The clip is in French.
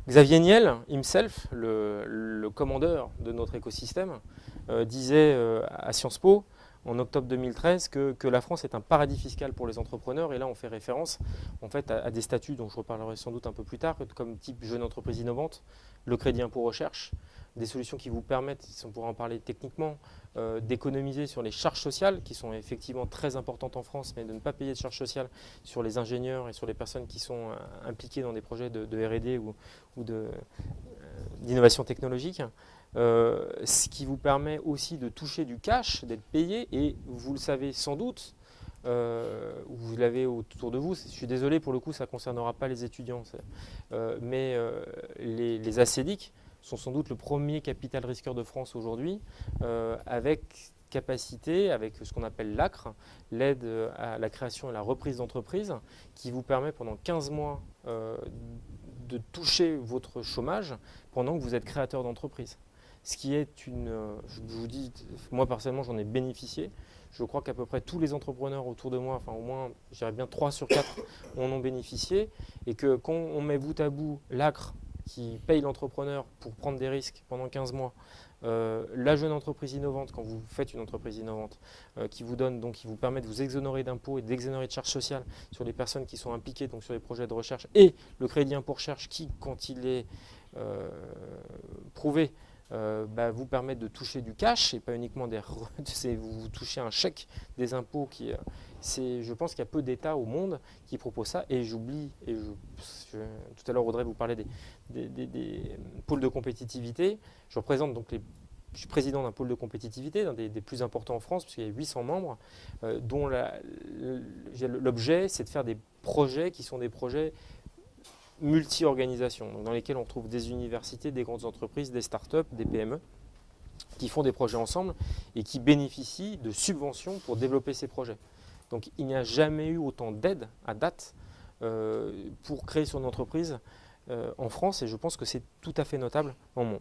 Xavier Niel, himself, le commandeur de notre écosystème, disait à Sciences Po en octobre 2013 que la France est un paradis fiscal pour les entrepreneurs. Et là, on fait référence en fait, à des statuts dont je reparlerai sans doute un peu plus tard, comme type jeune entreprise innovante, le crédit impôt recherche, des solutions qui vous permettent, si on pourra en parler techniquement, d'économiser sur les charges sociales, qui sont effectivement très importantes en France, mais de ne pas payer de charges sociales sur les ingénieurs et sur les personnes qui sont impliquées dans des projets de R&D ou d'innovation technologique. Ce qui vous permet aussi de toucher du cash, d'être payé, et vous le savez sans doute, vous l'avez autour de vous. Je suis désolé, pour le coup, ça ne concernera pas les étudiants, mais les ACDIC sont sans doute le premier capital risqueur de France aujourd'hui, avec capacité, avec ce qu'on appelle l'ACRE, l'aide à la création et la reprise d'entreprise, qui vous permet pendant 15 mois de toucher votre chômage pendant que vous êtes créateur d'entreprise. Ce qui est je vous dis, moi personnellement j'en ai bénéficié. Je crois qu'à peu près tous les entrepreneurs autour de moi, enfin au moins, je dirais bien 3 sur 4 en ont bénéficié. Et que quand on met bout à bout l'ACRE qui paye l'entrepreneur pour prendre des risques pendant 15 mois, la jeune entreprise innovante, quand vous faites une entreprise innovante, qui vous donne, donc qui vous permet de vous exonérer d'impôts et d'exonérer de charges sociales sur les personnes qui sont impliquées donc sur les projets de recherche, et le crédit impôt recherche qui, quand il est prouvé, vous permet de toucher du cash et pas uniquement vous touchez un chèque des impôts je pense qu'il y a peu d'États au monde qui proposent ça. Et j'oublie, tout à l'heure Audrey vous parlait des pôles de compétitivité. Je représente donc je suis président d'un pôle de compétitivité, d'un des plus importants en France, puisqu'il y a 800 membres, dont l'objet c'est de faire des projets qui sont des projets multi-organisations, dans lesquelles on trouve des universités, des grandes entreprises, des startups, des PME, qui font des projets ensemble et qui bénéficient de subventions pour développer ces projets. Donc il n'y a jamais eu autant d'aides à date pour créer son entreprise en France, et je pense que c'est tout à fait notable dans le monde.